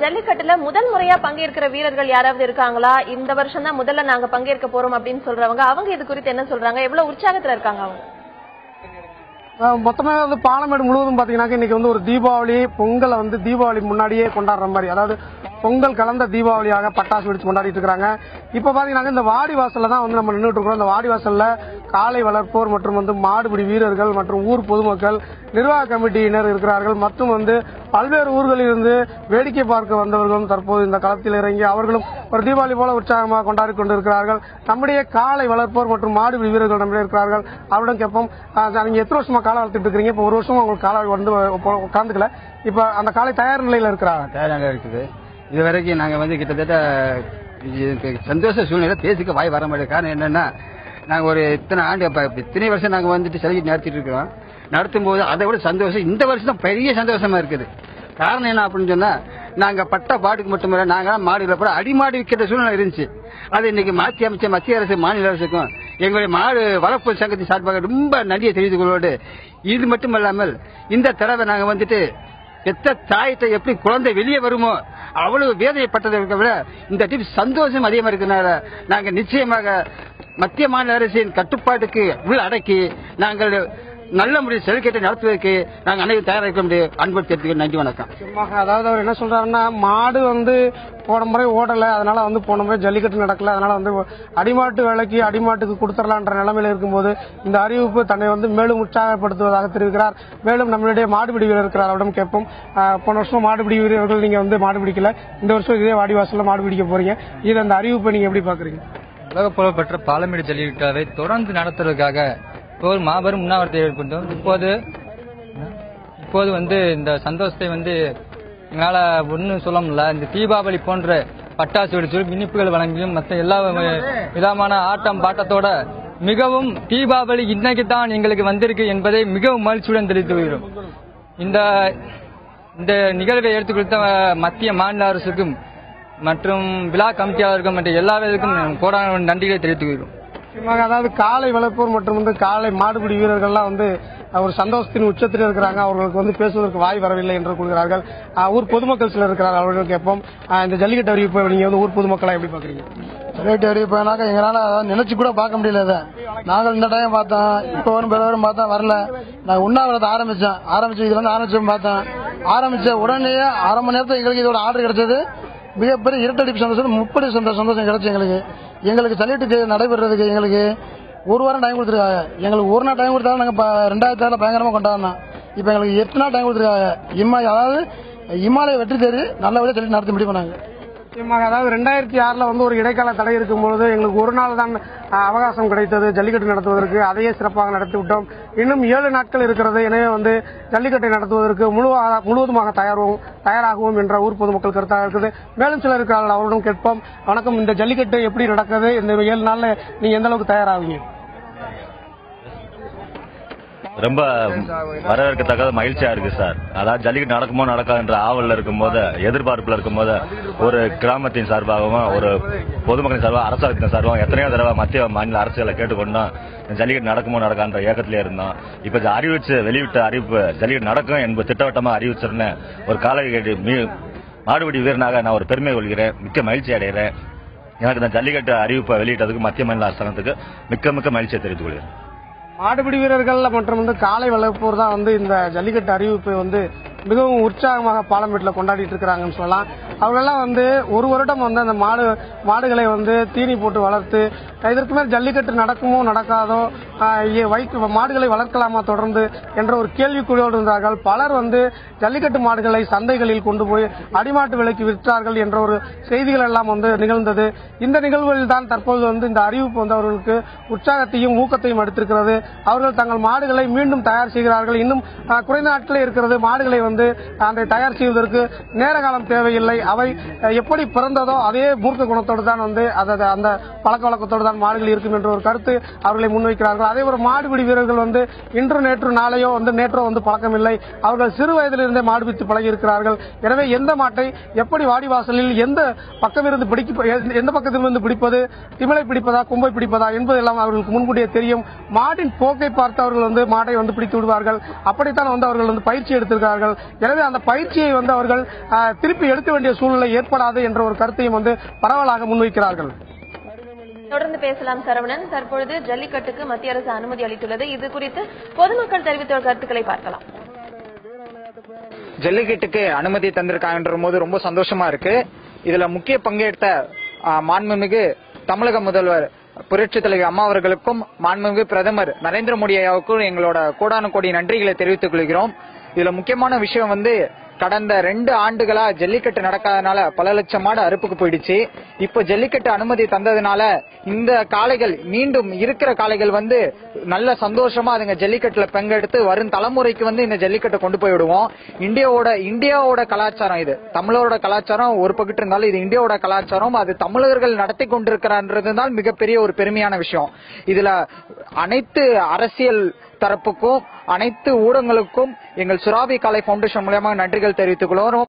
ஜல்லிக்கட்டுல முதல் முறையா பங்கேற்கிற வீரர்கள் யாராவது இருக்காங்களா? இந்த வருஷம் தான் முதல்ல நாங்க பங்கேற்க போறோம் அப்படின்னு சொல்றவங்க, அவங்க இது குறித்து என்ன சொல்றாங்க? எவ்வளவு உற்சாகத்துல இருக்காங்க அவங்க? மொத்தமே பாலமேடு முழுவதும் பாத்தீங்கன்னா இன்னைக்கு ஒரு தீபாவளி பொங்கலை தீபாவளி முன்னாடியே கொண்டாடுற மாதிரி, அதாவது பொங்கல் கலந்த தீபாவளியாக பட்டாசு வெடிச்சு கொண்டாடிட்டு இருக்காங்க. இப்ப பாத்தீங்கன்னா இந்த வாடி வாசல்ல தான் நம்ம நின்றுட்டு இருக்கிறோம். இந்த வாடி வாசல்ல காளை வளர்ப்போர் மற்றும் மாடுபிடி வீரர்கள் மற்றும் ஊர் பொதுமக்கள், நிர்வாக கமிட்டியினர் இருக்கிறார்கள். மற்றும் பல்வேறு ஊர்களில் இருந்து வேடிக்கை பார்க்க வந்தவர்களும் தற்போது இந்த களத்தில் இறங்கி அவர்களும் ஒரு தீபாவளி போல உற்சாகமாக கொண்டாடி கொண்டிருக்கிறார்கள். நம்முடைய காளை வளர்ப்போர் மற்றும் மாடுபிடி வீரர்கள் நம்மளே இருக்கிறார்கள். அவரிடம் கேட்போம், நீங்க எத்தனை வருஷமா காளை வளர்த்துட்டு இருக்கீங்க? இப்ப ஒரு வருஷமா உங்களுக்கு காளை கலந்துக்கல, இப்ப அந்த காளை தயார் நிலையில இருக்கிறாங்க? தயார் நிலையில இருக்குது. இது வரைக்கும் நாங்க கிட்டத்தட்ட சந்தோஷ சூழ்நிலை பேசிக்க வாய் வர மாட்டேன். காரணம் என்னன்னா, நாங்க ஒரு இத்தனை ஆண்டு இத்தனை வருஷம் நாங்க செலவு நடத்திட்டு இருக்கிறோம். நடத்தும் போது அதை விட சந்தோஷம் இந்த வருஷம் தான் பெரிய சந்தோஷமா இருக்குது. காரணம் என்ன அப்படின்னு சொன்னா, நாங்க பட்ட பாட்டுக்கு மட்டுமில்ல, நாங்க மாடுகளை கூட அடிமாடு விற்கிற சூழ்நிலை இருந்துச்சு. அது இன்னைக்கு மாற்றி அமைச்ச மத்திய அரசு மாநில அரசுக்கும் எங்களுடைய மாடு வளர்ப்பு சங்கத்தின் சார்பாக ரொம்ப நன்றியை தெரிவித்துக் கொள்வோடு, இது மட்டுமல்லாமல் இந்த தடவை நாங்க பெத்த தாயத்தை எப்படி குழந்தை வெளியே வருமோ அவ்வளவு வேதனைப்பட்டதை விட இந்த டிப் சந்தோஷம் அதிகமா இருக்கிறதுனால நாங்க நிச்சயமாக மத்திய மாநில அரசின் கட்டுப்பாட்டுக்கு உள் அடக்கி நாங்கள் நல்ல முறையில் ஜல்லிக்கட்டை நடத்துவதற்கு நாங்கள் அனைவரும் தயாராக முடியும். அன்பு தெரிவித்துக்க நன்றி, வணக்கம். அதாவது அவர் என்ன சொல்றாருன்னா, மாடு போன முறை ஓடல, அதனால போன முறை ஜல்லிக்கட்டு நடக்கல, அதனால அடிமாட்டு வேலைக்கு அடிமாட்டுக்கு கொடுத்துடலான்ற நிலைமையில இருக்கும்போது இந்த அறிவிப்பு தன்னை மேலும் உற்சாகப்படுத்துவதாக தெரிவிக்கிறார். மேலும் நம்மளுடைய மாடுபிடி வீரர் இருக்கிறார், அவரிடம் கேட்போம். போன வருஷம் மாடுபிடி வீரர்கள் நீங்க மாடு பிடிக்கல, இந்த வருஷம் இதே வாடிவாசல்ல மாடு பிடிக்க போறீங்க, இது அந்த அறிவிப்பை நீங்க எப்படி பாக்குறீங்க? உலக புகழ்பெற்ற பாலமேடு ஜல்லிக்கட்டாவை தொடர்ந்து நடத்துவதற்காக ஒரு மாபெரும் உண்ணாவிரத்தை ஏற்பட்டோம். இப்போது இந்த சந்தோஷத்தை எங்களால ஒன்னும் சொல்ல முடியல. இந்த தீபாவளி போன்ற பட்டாசு வெடிச்சு இனிப்புகள் வழங்கியும் மற்ற எல்லா விதமான ஆட்டம் பாட்டத்தோட மிகவும் தீபாவளி இன்னைக்கு தான் எங்களுக்கு வந்திருக்கு என்பதை மிகவும் மகிழ்ச்சியுடன் தெரிவித்து வருகிறோம். இந்த நிகழ்வை எடுத்துக் கொடுத்த மத்திய மாநில அரசுக்கும் மற்றும் விழா கமிட்டியாளருக்கும் மற்ற எல்லா பேருக்கும் கோடான நன்றிகளை தெரிவித்துக் கொள்கிறோம். அதாவது காளை வளர்ப்போர் மற்றும் காளை மாடுபிடி வீரர்கள்லாம் ஒரு சந்தோஷத்தின் உச்சத்தில் இருக்கிறாங்க. அவர்களுக்கு பேசுவதற்கு வாய் வரவில்லை என்று கூறுகிறார்கள். ஊர் பொதுமக்கள் சிலர் இருக்கிறார்கள், அவர்கள் கேட்போம். இந்த ஜல்லிக்கட்டு அறிவிப்பை நீங்க ஊர் பொதுமக்களா எப்படி பாக்குறீங்க? ஜல்லிக்கட்டு அறிவிப்பாக்க எங்களால நினைச்சு கூட பார்க்க முடியல. நாங்கள் இந்த டைம் பார்த்தோம், இப்ப வரும் பிறவரும் பார்த்தா வரல. நாங்கள் உண்ணாவிரதத்தை ஆரம்பிச்சு இதுல ஆரம்பிச்சோம் பார்த்தோம். ஆரம்பிச்ச உடனே அரை மணி நேரத்தில் எங்களுக்கு இதோட ஆர்டர் கிடைச்சது. மிகப்பெரிய இரட்டடிப்பு சந்தோஷம், 30 சந்தோஷம் கிடைச்சு எங்களுக்கு ஜல்லிக்கட்டு நடைபெறதுக்கு எங்களுக்கு ஒரு வாரம் டைம் கொடுத்துருக்காங்க. எங்களுக்கு ஒரு நாள் டைம் கொடுத்தாலும் நாங்க 2006 பயங்கரமா கொண்டாடணும். இப்ப எங்களுக்கு 8 நாள் டைம் கொடுத்துருக்காங்க. அதாவது இமாலய வெற்றி தேடி நல்லபடியா ஜல்லிக்கட்டு நடத்தி முடிவு பண்ணாங்க. அதாவது 2006 ஒரு இடைக்கால தடை இருக்கும்போது எங்களுக்கு ஒரு நாள் தான் அவகாசம் கிடைத்தது ஜல்லிக்கட்டு நடத்துவதற்கு. அதையே சிறப்பாக நடத்தி விட்டோம். இன்னும் 7 நாட்கள் இருக்கிறது. எனவே ஜல்லிக்கட்டை நடத்துவதற்கு முழுவதுமாக தயாராகுவோம் என்ற ஊர் பொதுமக்கள் கருத்தாக இருக்குது. மேலும் சிலர் இருக்கிறார்கள், அவரிடம் கேட்போம். வணக்கம், இந்த ஜல்லிக்கட்டு எப்படி நடக்குது? இந்த 7 நாள்ல நீங்க எந்த அளவுக்கு தயாராகுவீங்க? ரொம்ப வரவேற்கத்தக்க மகிழ்ச்சியா இருக்கு சார். அதாவது ஜல்லிக்கட்டு நடக்குமோ நடக்காதுன்ற ஆவல்ல இருக்கும்போது, எதிர்பார்ப்புல இருக்கும்போது, ஒரு கிராமத்தின் சார்பாகவும் ஒரு பொதுமக்களின் சார்பாக அரசாங்கத்தின் சார்பாகவும் எத்தனையோ தடவை மத்திய மாநில அரசுகளை கேட்டுக்கொண்டோம். ஜல்லிக்கட்டு நடக்குமோ நடக்கான்ற இயக்கத்திலே இருந்தோம். இப்ப அறிவிச்சு வெளியிட்ட அறிவிப்பு ஜல்லிக்கட்டு நடக்கும் என்பது திட்டவட்டமா அறிவிச்சிருன்னு ஒரு காலகட்ட மாடுபிடி வீரனாக நான் ஒரு பெருமை கொள்கிறேன், மிக்க மகிழ்ச்சி அடைகிறேன். எனக்கு இந்த ஜல்லிக்கட்டு அறிவிப்பை வெளியிட்டதுக்கு மத்திய மாநில அரசாங்கத்துக்கு மிக்க மகிழ்ச்சியை தெரிவித்துக் கொள்கிறேன். மாடுபிடி வீரர்கள் மற்றும் காளை வளர்ப்போர் தான் இந்த ஜல்லிக்கட்டு அறிவிப்பை மிகவும் உற்சாகமாக பாலமேட்டில் கொண்டாடிட்டு இருக்கிறாங்கன்னு சொல்லலாம். அவர்களெல்லாம் ஒரு வருடம் அந்த மாடுகளை தீனி போட்டு வளர்த்து இதற்கு மேல் ஜல்லிக்கட்டு நடக்குமோ நடக்காதோ, மாடுகளை வளர்க்கலாமா தொடர்ந்து என்ற ஒரு கேள்விக்குறியோடு இருந்தார்கள். பலர் ஜல்லிக்கட்டு மாடுகளை சந்தைகளில் கொண்டு போய் அடிமாட்டு விலைக்கு விற்றார்கள் என்ற ஒரு செய்திகள் எல்லாம் நிகழ்ந்தது. இந்த நிகழ்வுகளில் தான் தற்போது இந்த அறிவிப்பு அவர்களுக்கு உற்சாகத்தையும் ஊக்கத்தையும் அளித்திருக்கிறது. அவர்கள் தங்கள் மாடுகளை மீண்டும் தயார் செய்கிறார்கள். இன்னும் குறைந்த நாட்களே இருக்கிறது. மாடுகளை அதை தயார் செய்வதற்கு நேர காலம் தேவையில்லை. அவை எப்படி பிறந்ததோ அதே மூர்க்க குணத்தோடு தான் அந்த பழக்க வழக்கத்தோடு தான் மாடுகள் இருக்கும் என்ற ஒரு கருத்து அவர்களை முன்வைக்கிறார்கள். அதே ஒரு மாடுபிடி வீரர்கள் இன்று நேற்று நாளையோ நேற்றோ பழக்கம் இல்லை. அவர்கள் சிறு வயதிலிருந்தே மாடுபிடித்து பழகி இருக்கிறார்கள். எனவே எந்த மாட்டை எப்படி வாடிவாசலில் எந்த பக்கத்திலிருந்து பிடிப்பது, திமிலை பிடிப்பதா கொம்பை பிடிப்பதா என்பதெல்லாம் அவர்களுக்கு முன்கூட்டியே தெரியும். மாட்டின் போக்கை பார்த்து அவர்கள் மாட்டை பிடித்து விடுவார்கள். அப்படித்தான் அவர்கள் பயிற்சி எடுத்திருக்கிறார்கள். எனவே அந்த பயிற்சியை வந்து அவர்கள் திருப்பி எடுக்க வேண்டிய சூழ்நிலை ஏற்படாது என்ற ஒரு கருத்தையும் வந்து பரவலாக முன்வைக்கிறார்கள். தொடர்ந்து பேசலாம் சரவணன். தற்பொழுது ஜல்லிக்கட்டுக்கு மத்திய அரசு அனுமதி அளித்துள்ளது. இது குறித்து பொதுமக்கள் தெரிவித்த கருத்துக்களை பார்க்கலாம். ஜல்லிக்கட்டுக்கு அனுமதி தந்திருக்காங்கன்ற போது ரொம்ப சந்தோஷமா இருக்கு. இதுல முக்கிய பங்கெடுத்த மாண்புமிகு தமிழக முதல்வர் புரட்சித் தலைவி அம்மா அவர்களுக்கும் மாண்புமிகு பிரதமர் நரேந்திர மோடி ஐயாவுக்கும் எங்களோட கோடான கோடி நன்றிகளை தெரிவித்துக் கொள்கிறோம். இதுல முக்கியமான விஷயம் வந்து கடந்த 2 ஆண்டுகளா ஜல்லிக்கட்டு நடக்காதனால பல லட்சம் மாடு அறுப்புக்கு போயிடுச்சு. இப்ப ஜல்லிக்கட்டு அனுமதி தந்ததுனால இந்த காளைகள் மீண்டும் இருக்கிற காளைகள் வந்து நல்ல சந்தோஷமா அதுங்க ஜல்லிக்கட்டுல பங்கெடுத்து வரும் தலைமுறைக்கு வந்து இந்த ஜல்லிக்கட்டை கொண்டு போய் விடுவோம். இந்தியாவோட கலாச்சாரம் இது. தமிழரோட கலாச்சாரம் ஒரு பக்கத்து இருந்தாலும் இது இந்தியாவோட கலாச்சாரம். அது தமிழர்கள் நடத்தி கொண்டிருக்கிறான்றதுதான் மிகப்பெரிய ஒரு பெருமையான விஷயம். இதுல அனைத்து அரசியல் தரப்புக்கும் அனைத்து ஊடகங்களுக்கும் எங்கள் சுறாவி காளை பவுண்டேஷன் மூலமாக நன்றிகள் தெரிவித்துக் கொள்கிறோம்.